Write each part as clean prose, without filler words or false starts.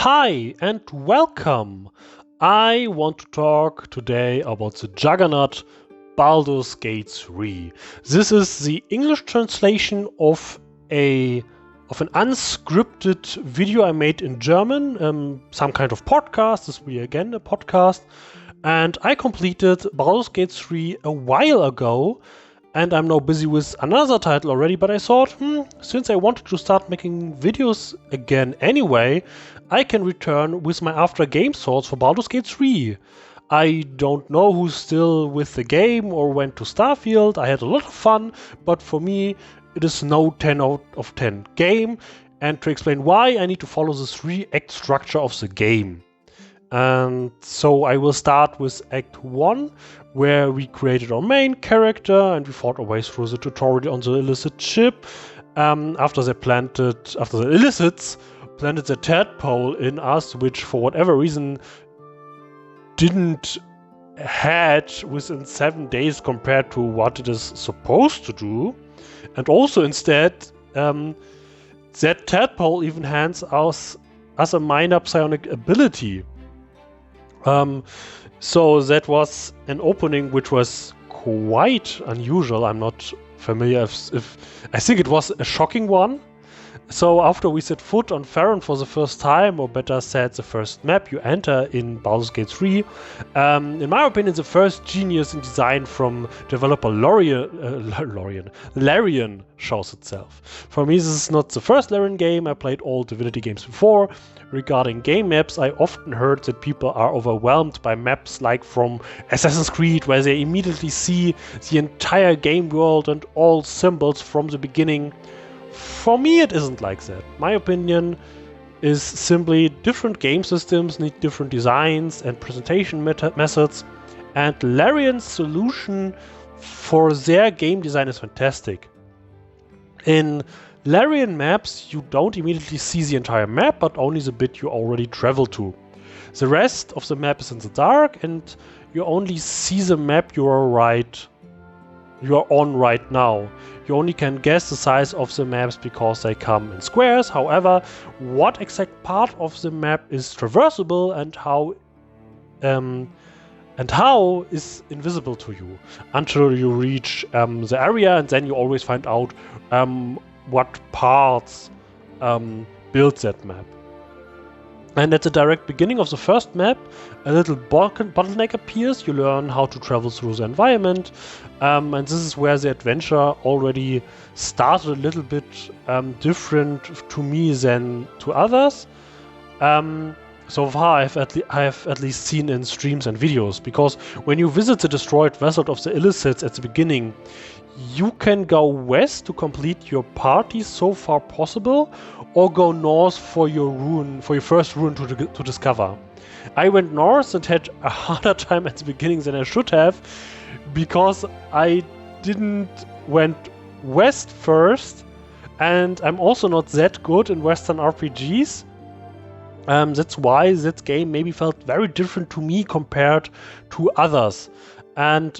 Hi and welcome! I want to talk today about the juggernaut Baldur's Gate 3. This is the English translation of an unscripted video I made in German, some kind of podcast. This will be again a podcast. And I completed Baldur's Gate 3 a while ago. And I'm now busy with another title already, but I thought, since I wanted to start making videos again anyway, I can return with my after game thoughts for Baldur's Gate 3. I don't know who's still with the game or went to Starfield. I had a lot of fun, but for me, it is no 10 out of 10 game. And to explain why, I need to follow the 3-act structure of the game. And so I will start with Act 1, where we created our main character and we fought our way through the tutorial on the illicit ship. After the illicits planted the tadpole in us, which for whatever reason didn't hatch within 7 days compared to what it is supposed to do. And also instead, that tadpole even hands us a minor psionic ability. So that was an opening which was quite unusual. I'm not familiar if I think it was a shocking one. So after we set foot on Farron for the first time, or better said, the first map you enter in Baldur's Gate 3, in my opinion, the first genius in design from developer Larian shows itself. For me, this is not the first Larian game. I played all Divinity games before. Regarding game maps, I often heard that people are overwhelmed by maps like from Assassin's Creed, where they immediately see the entire game world and all symbols from the beginning. For me, it isn't like that. My opinion is simply different game systems need different designs and presentation methods, and Larian's solution for their game design is fantastic. In Larian maps, you don't immediately see the entire map, but only the bit you already traveled to. The rest of the map is in the dark, and you only see the map you are on right now. You only can guess the size of the maps because they come in squares. However, what exact part of the map is traversable and how is invisible to you until you reach the area, and then you always find out what parts build that map. And at the direct beginning of the first map, a little bottleneck appears. You learn how to travel through the environment, and this is where the adventure already started a little bit different to me than to others. So far, I have at least seen in streams and videos, because when you visit the destroyed vessel of the illicits at the beginning, you can go west to complete your party so far possible, or go north for your first rune to discover. I went north and had a harder time at the beginning than I should have, because I didn't went west first, and I'm also not that good in Western RPGs. That's why that game maybe felt very different to me compared to others. And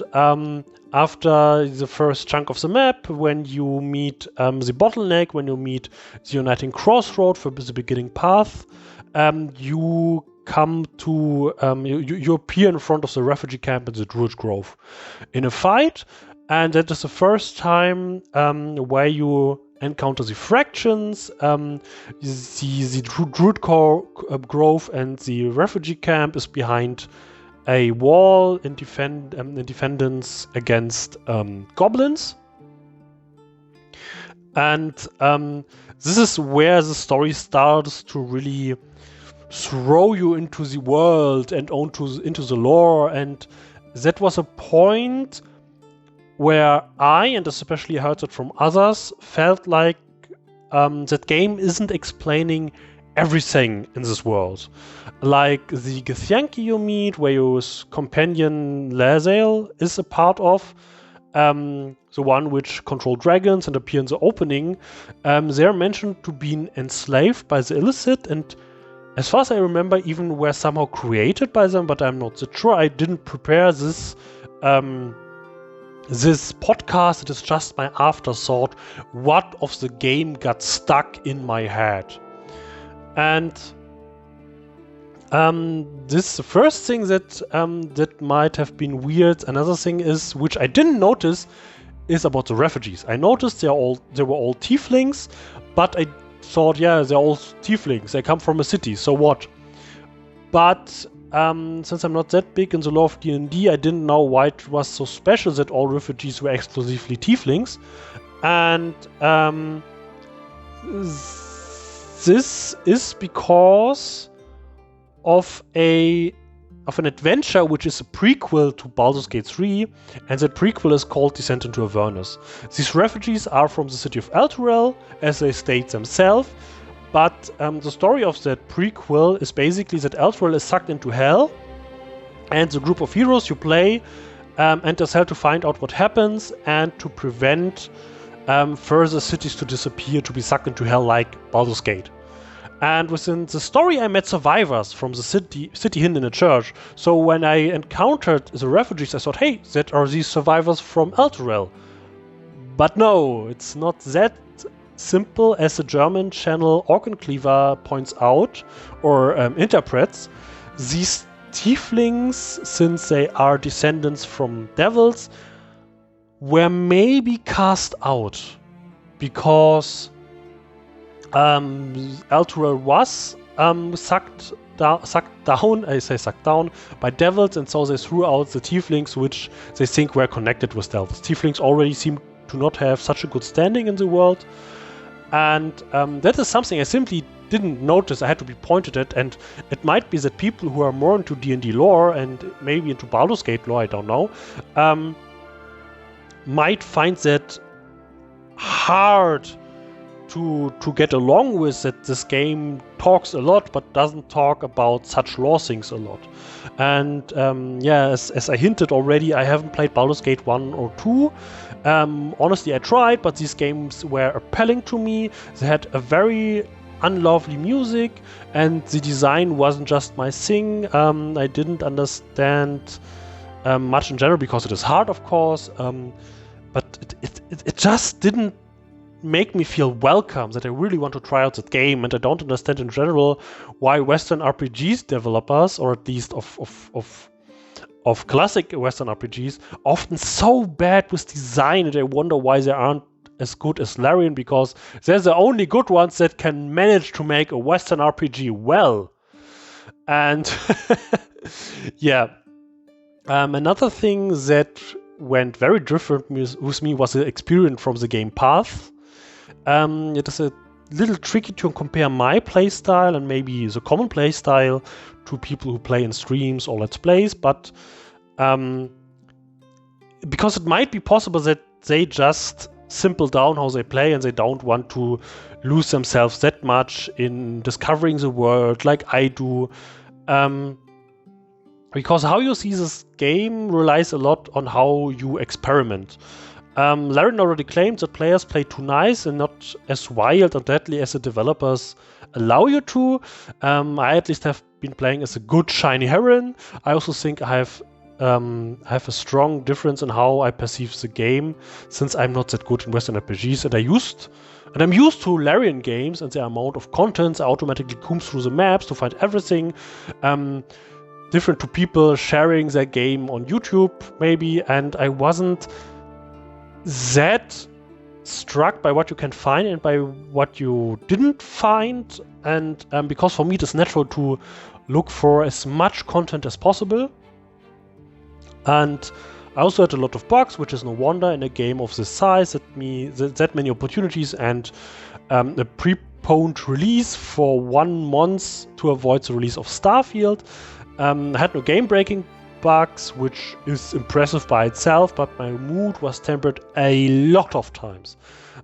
after the first chunk of the map, when you meet the bottleneck, when you meet the uniting crossroad for the beginning path, you come to you appear in front of the refugee camp in the Druid Grove in a fight, and that is the first time where you encounter the fractions. The Druid Grove and the refugee camp is behind a wall in defendance against goblins. And this is where the story starts to really throw you into the world and into the lore. And that was a point where I, and especially heard it from others, felt like that game isn't explaining everything in this world. Like the Githyanki you meet, where your companion Lae'zel is a part of, the one which control dragons and appear in the opening, they're mentioned to be enslaved by the illicit, and as far as I remember, even were somehow created by them, but I'm not so sure. I didn't prepare this podcast. It is just my afterthought. What of the game got stuck in my head? And This is the first thing that might have been weird. Another thing is, which I didn't notice, is about the refugees. I noticed they were all tieflings, but I thought, yeah, they're all tieflings. They come from a city, so what? But since I'm not that big in the lore of D&D, I didn't know why it was so special that all refugees were exclusively tieflings. And this is because of an adventure which is a prequel to Baldur's Gate 3, and that prequel is called Descent into Avernus. These refugees are from the city of Elturel, as they state themselves, but the story of that prequel is basically that Elturel is sucked into hell, and the group of heroes you play enters hell to find out what happens and to prevent further cities to disappear, to be sucked into hell like Baldur's Gate. And within the story, I met survivors from the city hidden in a church. So when I encountered the refugees, I thought, hey, that are these survivors from Elturel. But no, it's not that simple as the German channel Orkencleaver points out or interprets. These tieflings, since they are descendants from devils, were maybe cast out because Elturel was sucked down by devils, and so they threw out the tieflings which they think were connected with devils. Tieflings already seem to not have such a good standing in the world, and that is something I simply didn't notice. I had to be pointed at, and it might be that people who are more into D&D lore and maybe into Baldur's Gate lore, I don't know, might find that hard to get along with, that this game talks a lot but doesn't talk about such lore things a lot. And yeah, as I hinted already, I haven't played Baldur's Gate 1 or 2. Honestly, I tried, but these games were appalling to me. They had a very unlovely music, and the design wasn't just my thing. I didn't understand much in general, because it is hard, of course, but it just didn't make me feel welcome, that I really want to try out that game. And I don't understand in general why Western RPGs developers, or at least of classic Western RPGs, often so bad with design, and I wonder why they aren't as good as Larian, because they're the only good ones that can manage to make a Western RPG well. And yeah, another thing that went very different with me was the experience from the game Path. It is a little tricky to compare my playstyle and maybe the common playstyle to people who play in streams or let's plays, but because it might be possible that they just simple down how they play and they don't want to lose themselves that much in discovering the world like I do. Because how you see this game relies a lot on how you experiment. Larian already claimed that players play too nice and not as wild and deadly as the developers allow you to. I at least have been playing as a good shiny heron. I also think I have a strong difference in how I perceive the game, since I'm not that good in Western RPGs, and I'm used to Larian games and the amount of contents. I automatically comb through the maps to find everything. Different to people sharing their game on YouTube, maybe, and I wasn't that struck by what you can find and by what you didn't find, and because for me it is natural to look for as much content as possible. And I also had a lot of bugs, which is no wonder in a game of this size, that many opportunities, and a preponed release for 1 month to avoid the release of Starfield. I had no game-breaking bugs, which is impressive by itself, but my mood was tempered a lot of times.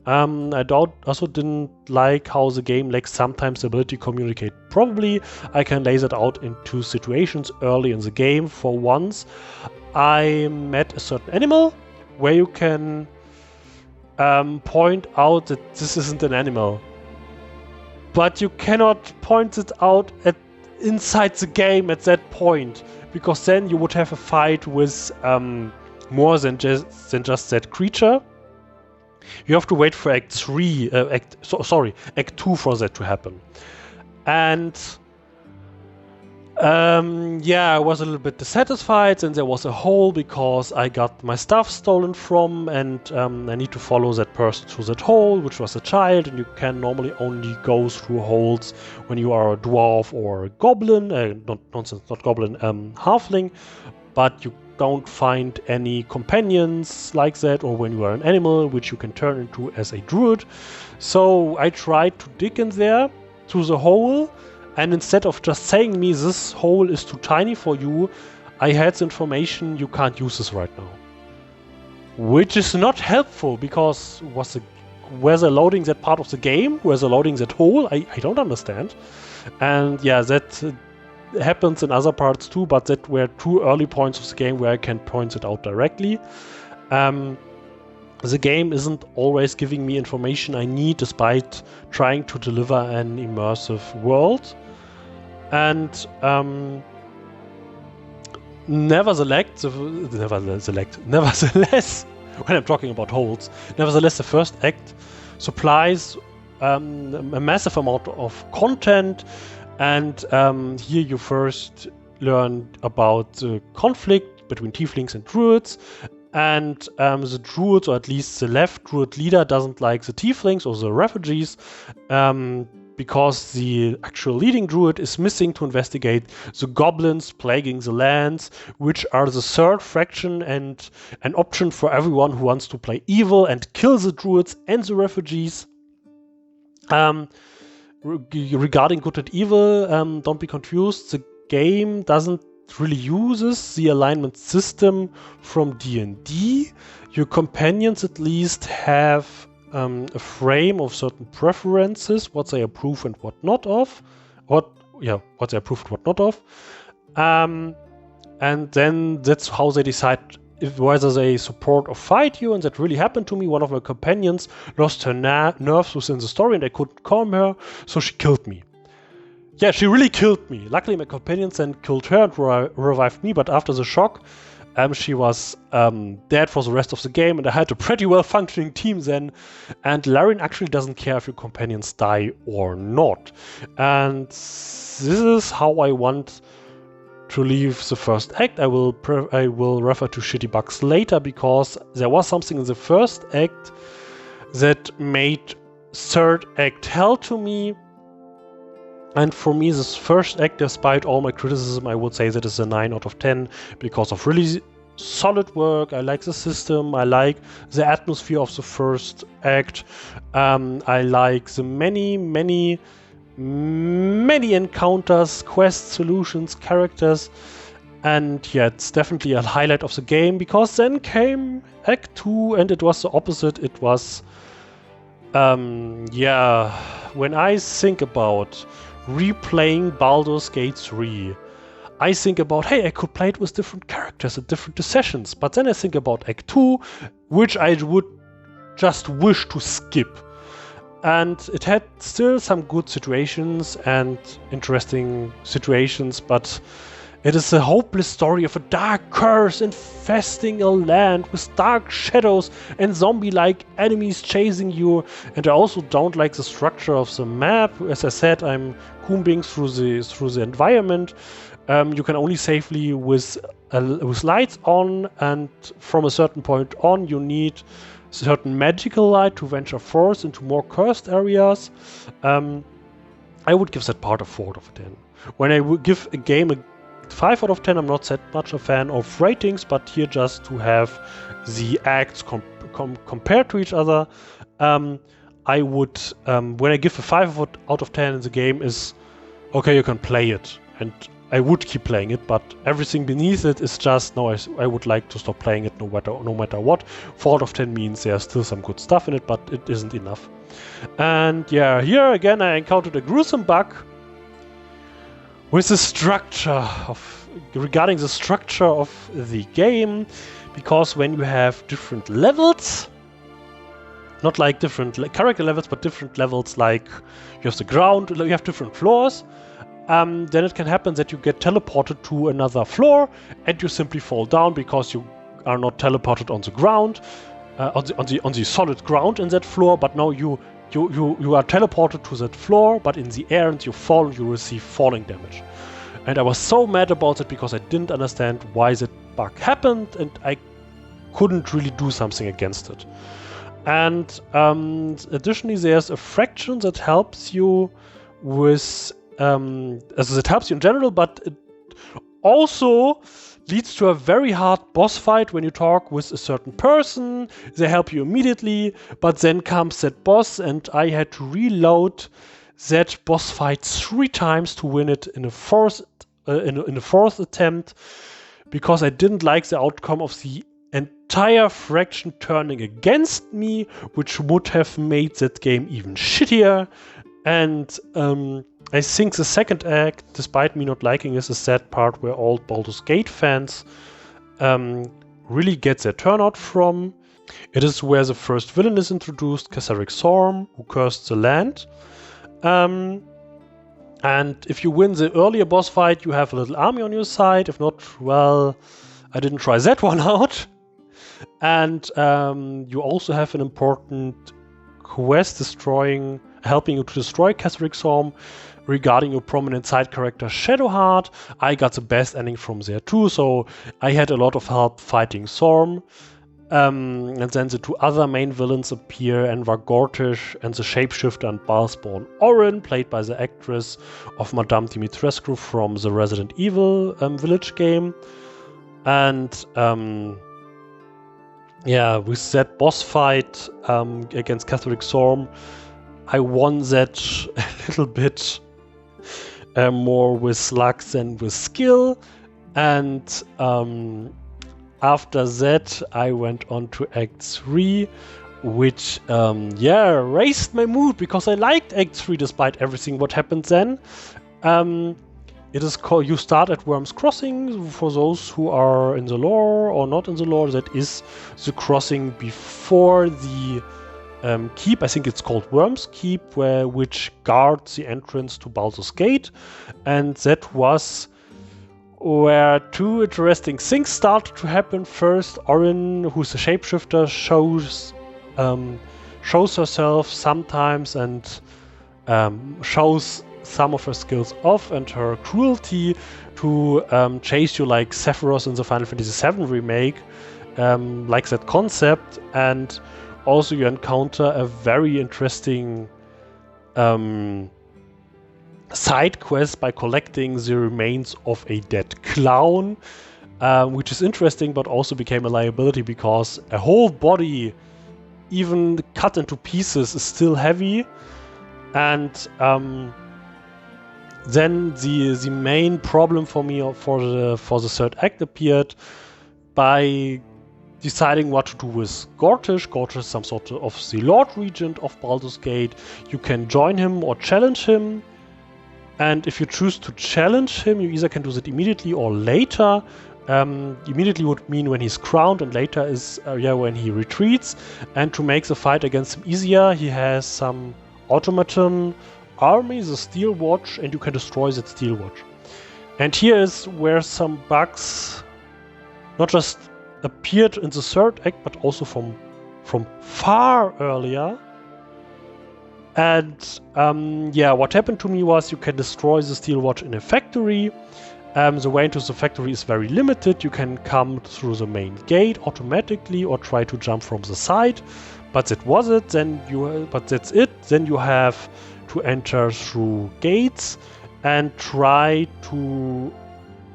I also didn't like how the game lacks sometimes the ability to communicate. Probably I can lay that out in 2 situations early in the game. For once, I met a certain animal where you can point out that this isn't an animal, but you cannot point it out inside the game at that point, because then you would have a fight with more than just that creature. You have to wait for Act 2 for that to happen. And Yeah, I was a little bit dissatisfied, and there was a hole because I got my stuff stolen from, and I need to follow that person through that hole, which was a child, and you can normally only go through holes when you are a dwarf or a goblin, not goblin, halfling, but you don't find any companions like that, or when you are an animal, which you can turn into as a druid. So I tried to dig in there through the hole, and instead of just saying me this hole is too tiny for you, I had the information you can't use this right now. Which is not helpful, because were they loading that part of the game? Were they loading that hole? I don't understand. And yeah, that happens in other parts too, but that were two early points of the game where I can point it out directly. The game isn't always giving me information I need, despite trying to deliver an immersive world. And nevertheless, when I'm talking about holes, nevertheless, the first act supplies a massive amount of content, and here you first learn about the conflict between tieflings and druids. And the druids, or at least the left druid leader, doesn't like the tieflings or the refugees, because the actual leading druid is missing to investigate the goblins plaguing the lands, which are the third faction and an option for everyone who wants to play evil and kill the druids and the refugees. Regarding good and evil, don't be confused. The game doesn't really uses the alignment system from D&D. Your companions at least have a frame of certain preferences, what they approve and what not of. What they approve and what not of. And then that's how they decide whether they support or fight you, and that really happened to me. One of my companions lost her nerves within the story, and I couldn't calm her, so she killed me. Yeah, she really killed me. Luckily, my companions then killed her and revived me, but after the shock, she was dead for the rest of the game, and I had a pretty well-functioning team then. And Larian actually doesn't care if your companions die or not. And this is how I want to leave the first act. I will refer to shitty bugs later, because there was something in the first act that made third act hell to me. And for me, this first act, despite all my criticism, I would say that is a 9 out of 10 because of really solid work. I like the system. I like the atmosphere of the first act. I like the many encounters, quests, solutions, characters. And yeah, it's definitely a highlight of the game, because then came Act 2 and it was the opposite. It was, when I think about replaying Baldur's Gate 3, I think about, hey, I could play it with different characters at different sessions. But then I think about Act 2, which I would just wish to skip. And it had still some good situations and interesting situations, but it is a hopeless story of a dark curse infesting a land with dark shadows and zombie-like enemies chasing you. And I also don't like the structure of the map. As I said, I'm combing through the environment. You can only safely with lights on, and from a certain point on, you need certain magical light to venture forth into more cursed areas. I would give that part a 4 out of 10. When I would give a game a 5 out of 10, I'm not that much a fan of ratings, but here just to have the acts compared to each other, I would, when I give a 5 out of 10 in the game is, okay, you can play it, and I would keep playing it, but everything beneath it is just, no, I would like to stop playing it no matter what. 4 out of 10 means there's still some good stuff in it, but it isn't enough. And yeah, here again I encountered a gruesome bug with the structure regarding the structure of the game, because when you have different levels, not like different character levels, but different levels, like you have the ground, you have different floors, then it can happen that you get teleported to another floor and you simply fall down because you are not teleported on the ground, on the solid ground in that floor, but now you are teleported to that floor, but in the air, and you fall and you receive falling damage. And I was so mad about it because I didn't understand why that bug happened, and I couldn't really do something against it. And additionally, there's a fraction that helps you with, it helps you in general, but it also leads to a very hard boss fight when you talk with a certain person. They help you immediately, but then comes that boss, and I had to reload that boss fight 3 times to win it in a fourth attempt, because I didn't like the outcome of the entire fraction turning against me, which would have made that game even shittier. And I think the second act, despite me not liking, is a sad part where all Baldur's Gate fans really get their turnout from. It is where the first villain is introduced, Kasaric Storm, who cursed the land. And if you win the earlier boss fight, you have a little army on your side. If not, well, I didn't try that one out. And you also have an important quest helping you to destroy Kasaric Storm regarding your prominent side character Shadowheart. I got the best ending from there too, so I had a lot of help fighting Storm. And then the 2 other main villains appear, Envar Gortish and the shapeshifter and Balspawn Orin, played by the actress of Madame Dimitrescu from the Resident Evil Village game. And with that boss fight against Kasaric Storm, I won that a little bit more with luck than with skill. And after that, I went on to Act 3, which raised my mood, because I liked Act 3 despite everything what happened then. It is called, you start at Worm's Crossing. For those who are in the lore or not in the lore, that is the crossing before the keep. I think it's called Worm's Keep, which guards the entrance to Baldur's Gate. And that was where 2 interesting things started to happen. First, Orin, who's a shapeshifter, shows herself sometimes and shows some of her skills off, and her cruelty to chase you like Sephiroth in the Final Fantasy VII remake, like that concept. And also you encounter a very interesting side quest by collecting the remains of a dead clown, which is interesting but also became a liability because a whole body, even cut into pieces, is still heavy. And then the main problem for me for the 3rd act appeared by deciding what to do with Gortish. Gortish is some sort of the Lord Regent of Baldur's Gate. You can join him or challenge him. And if you choose to challenge him, you either can do that immediately or later. Immediately would mean when he's crowned, and later is when he retreats. And to make the fight against him easier, he has some automaton army, the Steel Watch, and you can destroy that Steel Watch. And here is where some bugs not just appeared in the 3rd act, but also from far earlier. And what happened to me was you can destroy the Steel Watch in a factory. The way into the factory is very limited. You can come through the main gate automatically or try to jump from the side. But that was it. But that's it. Then you have to enter through gates and try to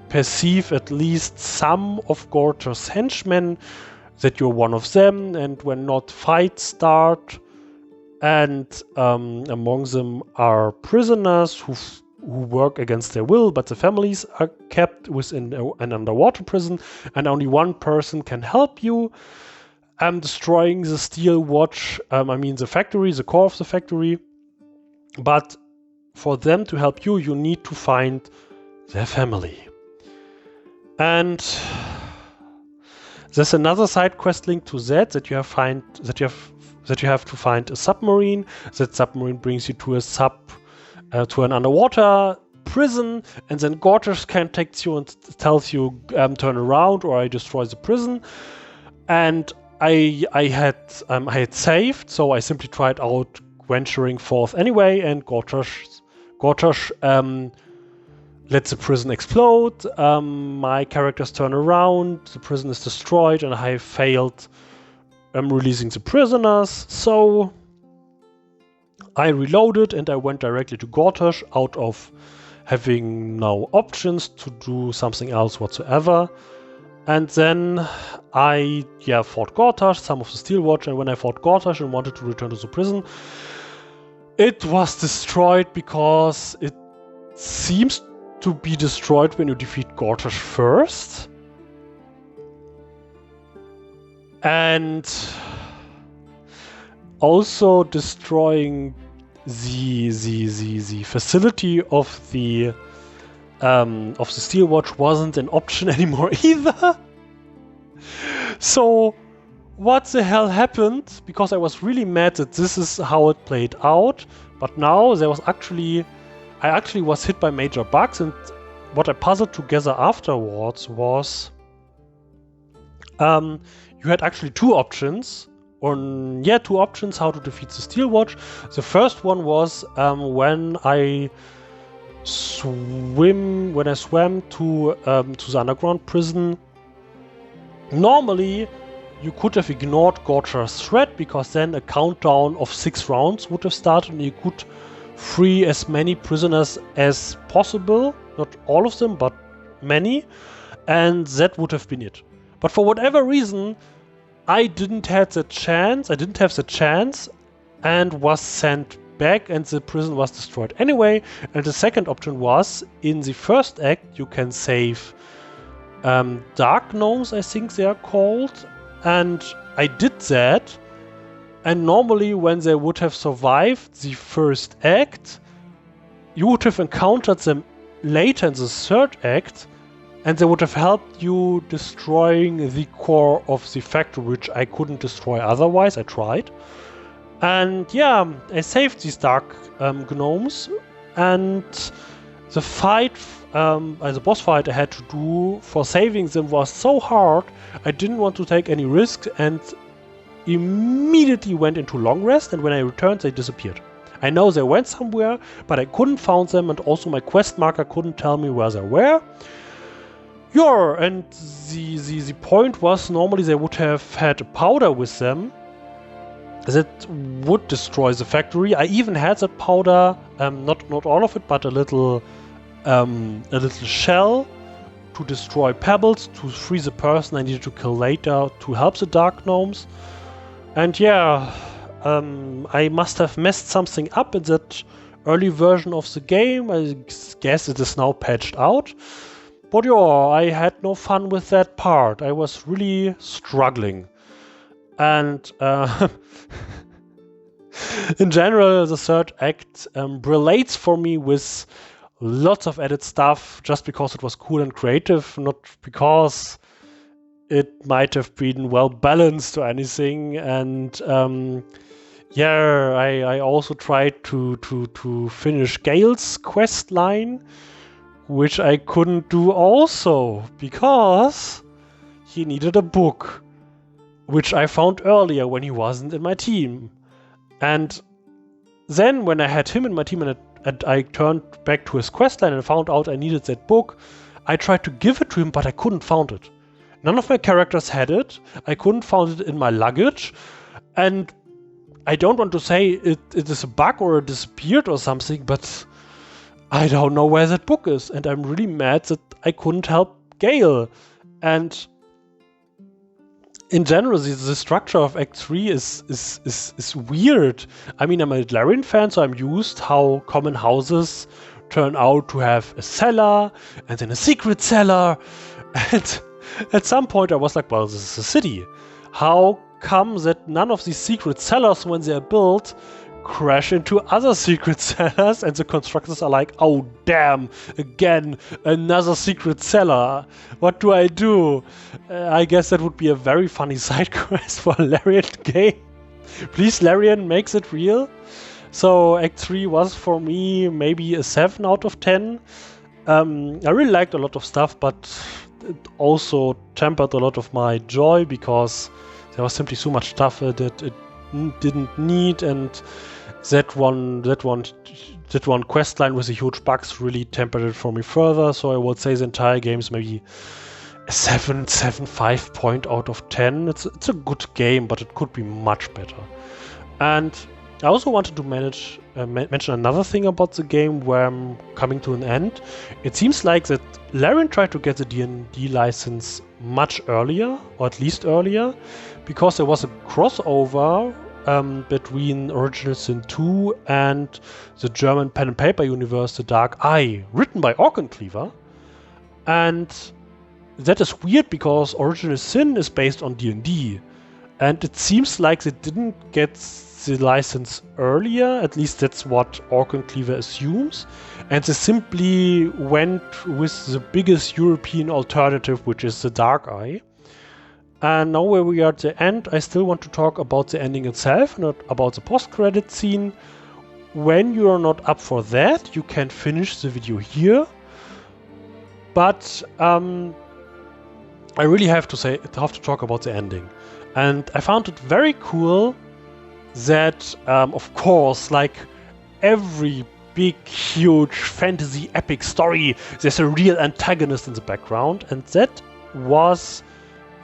perceive at least some of Gortyr's henchmen, that you're one of them, and when not, fights start. And among them are prisoners who work against their will, but the families are kept within an underwater prison, and only one person can help you. Destroying the Steel Watch, the factory, the core of the factory. But for them to help you, you need to find their family. And there's another side quest linked to that you have to find a submarine. That submarine brings you to to an underwater prison, and then Gortys contacts you and tells you turn around or I destroy the prison. And I had saved, so I simply tried out venturing forth anyway, and Gortys lets the prison explode. My characters turn around, the prison is destroyed, and I failed releasing the prisoners. So I reloaded and I went directly to Gortash out of having no options to do something else whatsoever. And then I fought Gortash, some of the Steelwatch, and when I fought Gortash and wanted to return to the prison, it was destroyed because it seems to be destroyed when you defeat Gortash first. And also destroying the facility of the Steelwatch wasn't an option anymore either. So what the hell happened? Because I was really mad that this is how it played out, but now I actually was hit by major bugs, and what I puzzled together afterwards was you had actually two options how to defeat the Steelwatch. The first one was when I swam to the underground prison. Normally, you could have ignored Gortash's threat, because then a countdown of 6 rounds would have started and you could free as many prisoners as possible. Not all of them, but many. And that would have been it. But for whatever reason, I didn't have the chance and was sent back, and the prison was destroyed anyway. And the second option was, in the first act, you can save dark gnomes, I think they are called. And I did that. And normally when they would have survived the first act, you would have encountered them later in the third act, and they would have helped you destroying the core of the factory, which I couldn't destroy otherwise. I tried. And yeah, I saved these dark gnomes, and the fight, the boss fight I had to do for saving them was so hard, I didn't want to take any risks and immediately went into long rest, and when I returned they disappeared. I know they went somewhere, but I couldn't find them, and also my quest marker couldn't tell me where they were. Yeah, and the point was, normally they would have had a powder with them that would destroy the factory. I even had that powder, not all of it, but a little shell to destroy pebbles to free the person I needed to kill later to help the dark gnomes. And yeah, I must have messed something up in that early version of the game. I guess it is now patched out. But yeah, I had no fun with that part. I was really struggling. And in general, the third act relates for me with lots of added stuff just because it was cool and creative, not because it might have been well balanced or anything. And I also tried to finish Gale's quest line, which I couldn't do also because he needed a book, which I found earlier when he wasn't in my team. And then when I had him in my team and I turned back to his questline and found out I needed that book, I tried to give it to him, but I couldn't find it. None of my characters had it. I couldn't find it in my luggage. And I don't want to say it is a bug or it disappeared or something, but I don't know where that book is. And I'm really mad that I couldn't help Gale. And in general, the structure of Act 3 is weird. I mean, I'm a Larian fan, so I'm used how common houses turn out to have a cellar and then a secret cellar. And at some point I was like, well, this is a city. How come that none of these secret cellars, when they're built, crash into other secret cellars? And the constructors are like, oh damn, again, another secret cellar. What do I do? I guess that would be a very funny side quest for a Larian game. Please, Larian, makes it real. So Act 3 was for me maybe a 7 out of 10. I really liked a lot of stuff, but it also tempered a lot of my joy because there was simply so much stuff that it didn't need, and that one quest line with the huge bugs really tempered it for me further. So I would say the entire game is maybe a 7.75 point out of 10. It's a good game, but it could be much better. And I also wanted to mention another thing about the game where I'm coming to an end. It seems like that Larian tried to get the D&D license much earlier, or at least earlier, because there was a crossover between Original Sin 2 and the German pen and paper universe, The Dark Eye, written by Cleaver. And that is weird because Original Sin is based on D&D, and it seems like they didn't get the license earlier, at least that's what Cleaver assumes, and they simply went with the biggest European alternative, which is The Dark Eye. And now where we are at the end, I still want to talk about the ending itself, not about the post-credit scene. When you are not up for that, you can finish the video here. But I really have to talk about the ending. And I found it very cool that, of course, like every big, huge fantasy epic story, there's a real antagonist in the background, and that was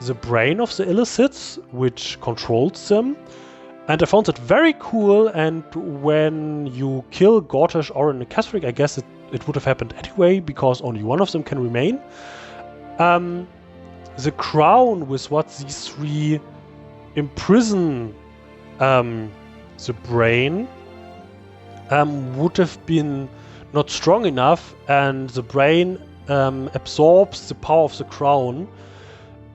the brain of the illicits, which controls them. And I found it very cool, and when you kill Gortash, Orin, and Kasric, I guess it would have happened anyway, because only one of them can remain. The crown with what these three imprison the brain would have been not strong enough, and the brain absorbs the power of the crown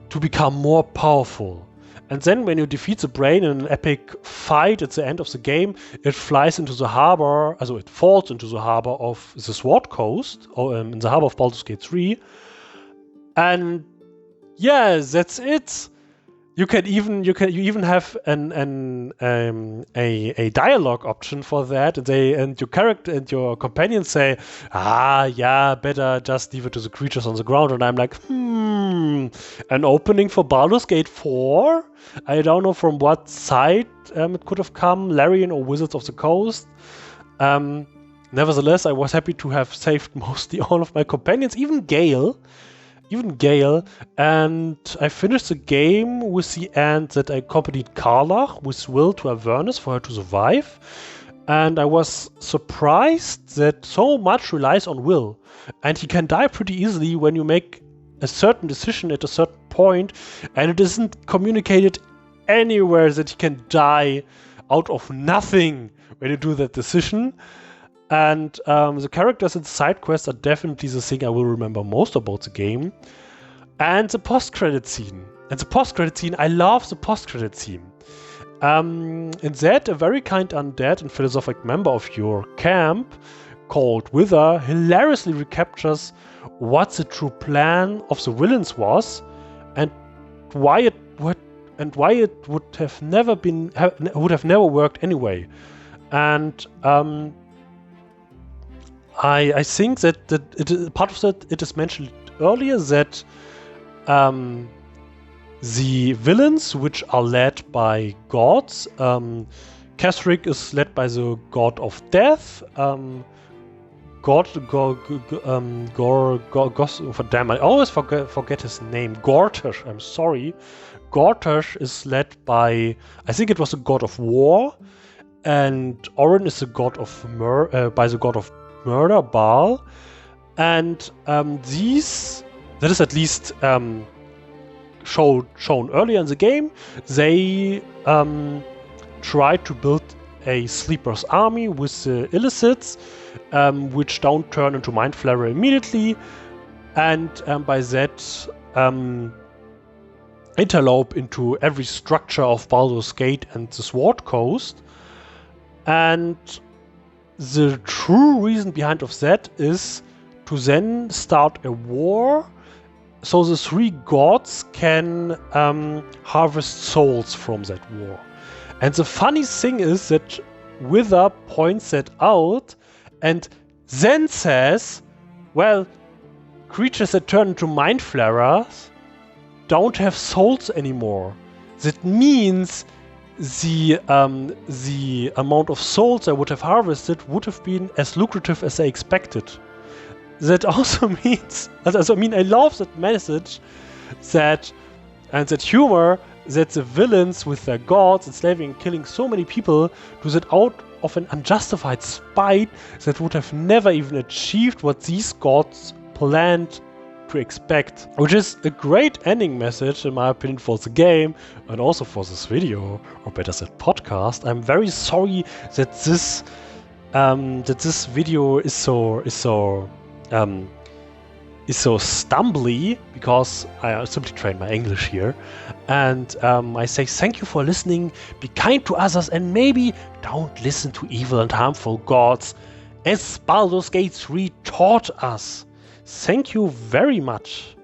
to become more powerful. And then when you defeat the brain in an epic fight at the end of the game, it flies into the harbor, also it falls into the harbor of the Sword Coast, or in the harbor of Baldur's Gate 3. And yeah, that's it. You even have a dialogue option for that, and your character and your companions say, yeah, better just leave it to the creatures on the ground. And I'm like, an opening for Baldur's Gate 4? I don't know from what side it could have come, Larian or Wizards of the Coast. Nevertheless, I was happy to have saved mostly all of my companions, even Gale, and I finished the game with the end that I accompanied Karlach with Will to Avernus for her to survive. And I was surprised that so much relies on Will, and he can die pretty easily when you make a certain decision at a certain point, and it isn't communicated anywhere that he can die out of nothing when you do that decision. And the characters and side quests are definitely the thing I will remember most about the game. And the post-credit scene. I love the post-credit scene. In that, a very kind undead and philosophic member of your camp, called Wither, hilariously recaptures what the true plan of the villains was, and why it would have never worked anyway. And I think that part of that, it is mentioned earlier that the villains, which are led by gods, Kasric is led by the god of death. I always forget his name. Gortash, I'm sorry. Gortash is led by, I think it was the god of war, and Orin is the god of by the god of murder, Baal, and that is at least shown earlier in the game. They tried to build a sleeper's army with the illicits, which don't turn into Mind Flayer immediately, and by that interlope into every structure of Baldur's Gate and the Sword Coast. And the true reason behind of that is to then start a war, so the three gods can harvest souls from that war. And the funny thing is that Wither points that out and then says, well, creatures that turn into Mind Flayers don't have souls anymore. That means the amount of souls I would have harvested would have been as lucrative as I expected. That also means, also, I mean, I love that message, that humor, that the villains with their gods enslaving and killing so many people do that out of an unjustified spite that would have never even achieved what these gods planned to expect. Which is a great ending message, in my opinion, for the game and also for this video, or better said, podcast. I'm very sorry that this video is so stumbly, because I simply trained my English here. And I say thank you for listening, be kind to others, and maybe don't listen to evil and harmful gods, as Baldur's Gate 3 taught us. Thank you very much.